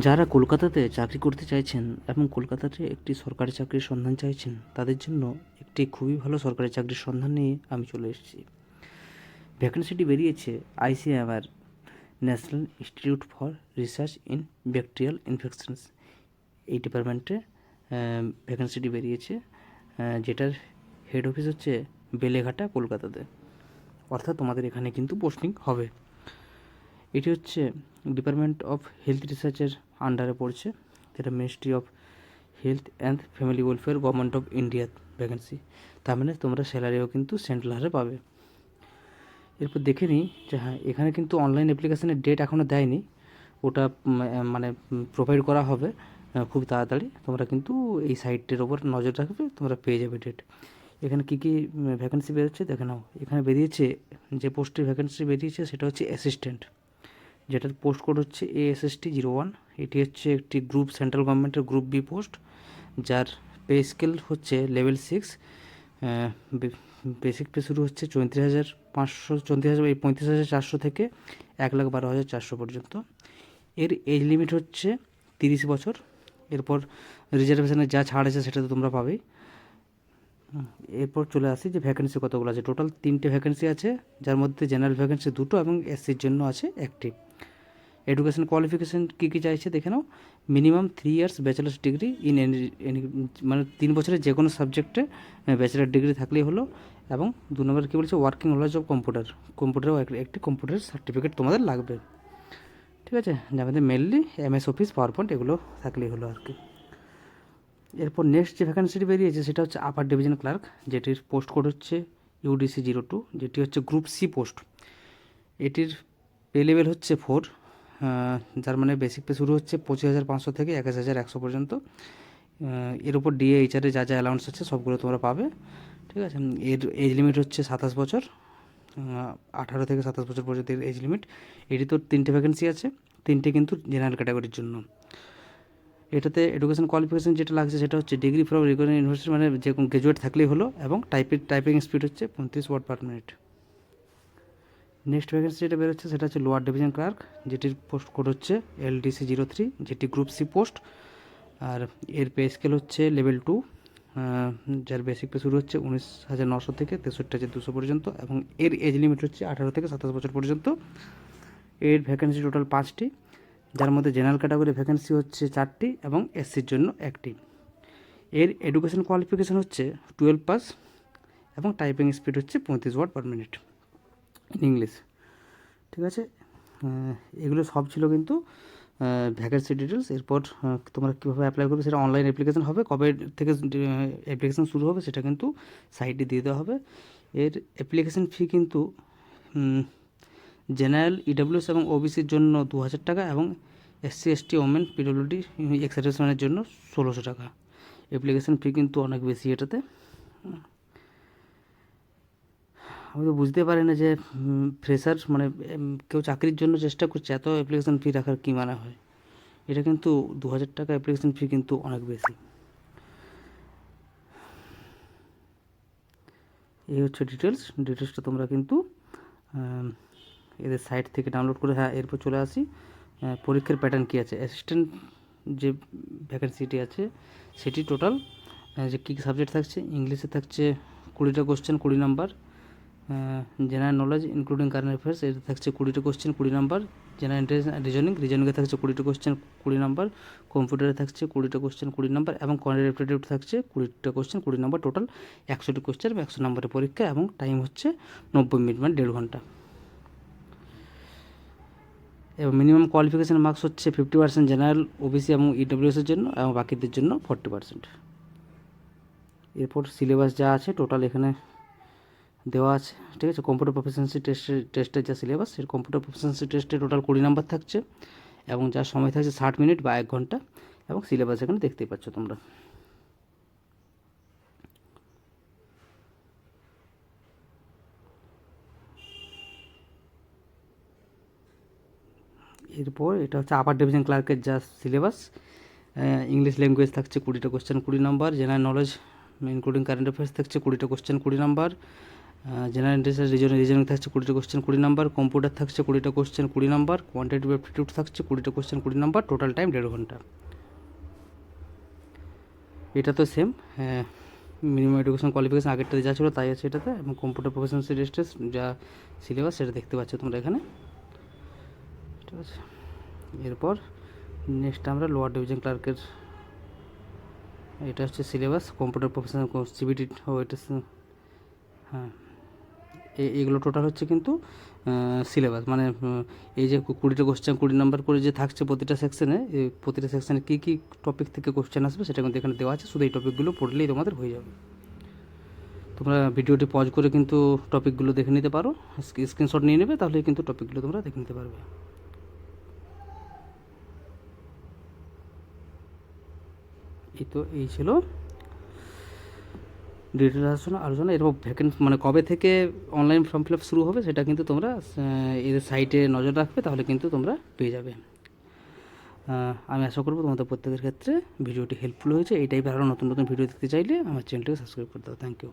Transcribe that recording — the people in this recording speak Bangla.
যারা কলকাতাতে চাকরি করতে চাইছেন এবং কলকাতাতে একটি সরকারি চাকরির সন্ধান চাইছেন, তাদের জন্য একটি খুবই ভালো সরকারি চাকরির সন্ধান নিয়ে আমি চলে এসেছি। ভ্যাকেন্সিটি বেরিয়েছে ICMR, national institute for research in bacterial infections, এই ডিপার্টমেন্টে ভ্যাকেন্সিটি বেরিয়েছে, যেটার হেড অফিস হচ্ছে বেলেঘাটা, কলকাতাতে। অর্থাৎ তোমাদের এখানে কিন্তু পোস্টিং হবে। এটি হচ্ছে ডিপার্টমেন্ট অফ হেলথ রিসার্চের আন্ডারে পড়ছে, যেটা ministry of health and family welfare, government of ইন্ডিয়ার ভ্যাকেন্সি। তার মানে তোমরা স্যালারিও কিন্তু সেন্ট্রাল হারে পাবে। এরপর দেখে নিই যে হ্যাঁ, এখানে কিন্তু অনলাইন অ্যাপ্লিকেশানের ডেট এখনও দেয়নি, ওটা মানে প্রোভাইড করা হবে খুব তাড়াতাড়ি। তোমরা কিন্তু এই সাইটটির ওপর নজর রাখবে, তোমরা পেয়ে যাবে ডেট। এখানে কী কী ভ্যাকেন্সি বেরোচ্ছে দেখে নাও। এখানে বেরিয়েছে, যে পোস্টের ভ্যাকেন্সি বেরিয়েছে সেটা হচ্ছে অ্যাসিস্ট্যান্ট, যেটার পোস্ট কোড হচ্ছে ASST01। এটি হচ্ছে একটি গ্রুপ, সেন্ট্রাল গভর্নমেন্টের গ্রুপ বি পোস্ট, যার পে স্কেল হচ্ছে লেভেল 6। বেসিক পে শুরু হচ্ছে 34,500, 35,400 থেকে 1,12,400 পর্যন্ত। এর এজ লিমিট হচ্ছে 30 বছর। এরপর রিজার্ভেশনের যা ছাড় আছে সেটা তো তোমরা পাবেই। এরপর চলে আসি যে ভ্যাকেন্সি কতগুলো আছে। টোটাল 3টে ভ্যাকেন্সি আছে, যার মধ্যে জেনারেল ভ্যাকেন্সি 2টো এবং SCর জন্য আছে 1টি। এডুকেশন কোয়ালিফিকেশান কী কী চাইছে দেখে নাও। Minimum 3 years bachelor's degree in any, মানে 3 বছরের যে কোনো সাবজেক্টে ব্যাচেলার ডিগ্রি থাকলেই হলো। এবং 2 নম্বর কী বলছে, ওয়ার্কিং নলেজ অফ কম্পিউটারও একটি কম্পিউটার সার্টিফিকেট তোমাদের লাগবে। ঠিক আছে, যাদের মেনলি MS অফিস, পাওয়ারপয়েন্ট এগুলো থাকলেই হলো আর কি। এরপর নেক্সট যে ভ্যাকেন্সিটি বেরিয়েছে সেটা হচ্ছে আপার ডিভিশন ক্লার্ক, যেটির পোস্ট কোড হচ্ছে UDC02, যেটি হচ্ছে গ্রুপ সি পোস্ট। এটির পে লেভেল হচ্ছে 4, যার মানে বেসিক পে শুরু হচ্ছে 25,500 থেকে 21,100 পর্যন্ত। এর উপর DA/HR যা যা অ্যালাউন্স আছে সবগুলো তোমরা পাবে। ঠিক আছে, এর এজ লিমিট হচ্ছে 27 বছর, 18 থেকে 27 বছর পর্যন্ত এজ লিমিট। এটি তো 3টে ভ্যাকেন্সি আছে, 3টে কিন্তু জেনারেল ক্যাটাগরির জন্য। এটাতে এডুকেশন কোয়ালিফিকেশান যেটা লাগছে সেটা হচ্ছে ডিগ্রি ফ্রম রিকগনাইজড ইউনিভার্সিটি, মানে যে কোনো গ্র্যাজুয়েট থাকলেই হলো, এবং টাইপিং স্পিড হচ্ছে 35 word per minute. Next vacancy যেটা বেরোচ্ছে সেটা হচ্ছে লোয়ার ডিভিশন ক্লার্ক, যেটির পোস্ট কোড হচ্ছে LDC03, যেটি গ্রুপ সি পোস্ট। আর এর পে স্কেল হচ্ছে লেভেল 2, যার বেসিক পে শুরু হচ্ছে 19,900 থেকে 63,200 পর্যন্ত, এবং এর এজ লিমিট হচ্ছে 18 থেকে 27 বছর পর্যন্ত। এর ভ্যাকেন্সি টোটাল 5টি, যার মধ্যে জেনারেল ক্যাটাগরি ভ্যাকেন্সি হচ্ছে 4টি এবং SCর জন্য 1টি। এর এডুকেশন কোয়ালিফিকেশান হচ্ছে 12 পাস এবং টাইপিং স্পিড হচ্ছে 35 word per minute in English. ঠিক আছে, এগুলো সব ছিল কিন্তু ভ্যাকেন্সি ডিটেলস। এরপর তোমরা কীভাবে অ্যাপ্লাই করবে সেটা অনলাইন অ্যাপ্লিকেশন হবে, কবে থেকে অ্যাপ্লিকেশান শুরু হবে সেটা কিন্তু সাইটে দিয়ে দেওয়া হবে। এর অ্যাপ্লিকেশান ফি কিন্তু জেনারেল, EWS এবং OBCর জন্য 2,000 টাকা, এবং SC ST women PWD ex সার্ভিসম্যানের জন্য 1,600 টাকা। অ্যাপ্লিকেশান ফি কিন্তু অনেক বেশি এটাতে। আমি তো বুঝতে পারি না যে ফ্রেশার, মানে কেউ চাকরির জন্য চেষ্টা করছে, এত অ্যাপ্লিকেশান ফি রাখার কী মানে হয়। এটা কিন্তু 2,000 টাকা অ্যাপ্লিকেশান ফি কিন্তু অনেক বেশি। এই হচ্ছে ডিটেলসটা তোমরা কিন্তু এদের সাইট থেকে ডাউনলোড করে। হ্যাঁ, এরপর চলে আসি পরীক্ষার প্যাটার্ন কী আছে। অ্যাসিস্ট্যান্ট যে ভ্যাকেন্সিটি আছে সেটি টোটাল যে কী কী সাবজেক্ট থাকছে, ইংলিশে থাকছে 20টা question 20 number, general knowledge including current affairs এটা থাকছে 20টা কোশ্চেন 20 নাম্বার, জেনারেল ইন্টেলিজেন্স রিজনিংয়ে থাকছে 20টা কোশ্চেন 20 নাম্বার, কম্পিউটারে থাকছে 20টা কোশ্চেন 20 নাম্বার, এবং কোয়ান্টিটেটিভ অ্যাপটিটিউড থাকছে 20টা কোশ্চেন 20 নাম্বার। টোটাল 100টি কোশ্চেন, 100 নাম্বারের পরীক্ষা, এবং টাইম হচ্ছে 90 মিনিট, মানে 1.5 ঘন্টা। এবং মিনিমাম কোয়ালিফিকেশান মার্কস হচ্ছে 50% জেনারেল, OBC এবং EWS-এর জন্য, এবং বাকিদের জন্য 40%। এরপর সিলেবাস যা আছে টোটাল এখানে দেওয়া আছে। ঠিক আছে, কম্পিউটার প্রফিসিয়েন্সি টেস্টের যা সিলেবাস, সেই কম্পিউটার প্রফিসিয়েন্সি টেস্টে টোটাল 20 নাম্বার থাকছে, এবং যার সময় থাকছে 60 মিনিট বা 1 ঘন্টা, এবং সিলেবাস এখানে দেখতেই পাচ্ছ তোমরা। এরপর এটা হচ্ছে আপার ডিভিশন ক্লার্কের যা সিলেবাস। ইংলিশ ল্যাঙ্গুয়েজ থাকছে 20টা question 20 number, general knowledge including current affairs থাকছে 20টা question 20 number, general interest reasoning থাকছে 20টা কোশ্চেন 20 নাম্বার, কম্পিউটার থাকছে 20টা কোশ্চেন 20 নাম্বার, কোয়ান্টিটেটিভ অ্যাপটিটিউড থাকছে 20টা কোশ্চেন 20 নাম্বার, টোটাল টাইম 1.5 ঘন্টা। এটা তো সেম, মিনিমাম এডুকেশন কোয়ালিফিকেশন আগেরটা যা ছিল তাই আছে এটাতে, এবং কম্পিউটার প্রফেশনাল টেস্ট যা সিলেবাস সেটা দেখতে পাচ্ছ তোমরা এখানে, ঠিক আছে। এরপর নেক্সট আমরা লোয়ার ডিভিশন ক্লার্কের, এটা হচ্ছে সিলেবাস কম্পিউটার প্রফেশনাল সিবিটি, এটা হ্যাঁ এগুলো টোটাল হচ্ছে কিন্তু সিলেবাস, মানে এই যে 20টা কোশ্চেন 20 নাম্বার করে যে থাকছে প্রতিটা সেকশনে, প্রতিটা সেকশনে কী কী টপিক থেকে কোশ্চেন আসবে সেটা কিন্তু এখানে দেওয়া আছে, শুধু এই টপিকগুলো পড়লেই তোমাদের হয়ে যাবে। তোমরা ভিডিওটি পজ করে কিন্তু টপিকগুলো দেখে নিতে পারো, স্ক্রিনশট নিয়ে নেবে, তাহলে কিন্তু টপিকগুলো তোমরা দেখে নিতে পারবে। এই ছিল ডিটেল আলোচনা। এরপর ভ্যাকেন্ট মানে কবে থেকে অনলাইন ফর্ম ফিল আপ শুরু হবে সেটা কিন্তু তোমরা এদের সাইটে নজর রাখবে, তাহলে কিন্তু তোমরা পেয়ে যাবে। আমি আশা করবো তোমাদের প্রত্যেকের ক্ষেত্রে ভিডিওটি হেল্পফুল হয়েছে। এই টাইপের আরও নতুন নতুন ভিডিও দেখতে চাইলে আমার চ্যানেলটিকে সাবস্ক্রাইব করে দাও। Thank you.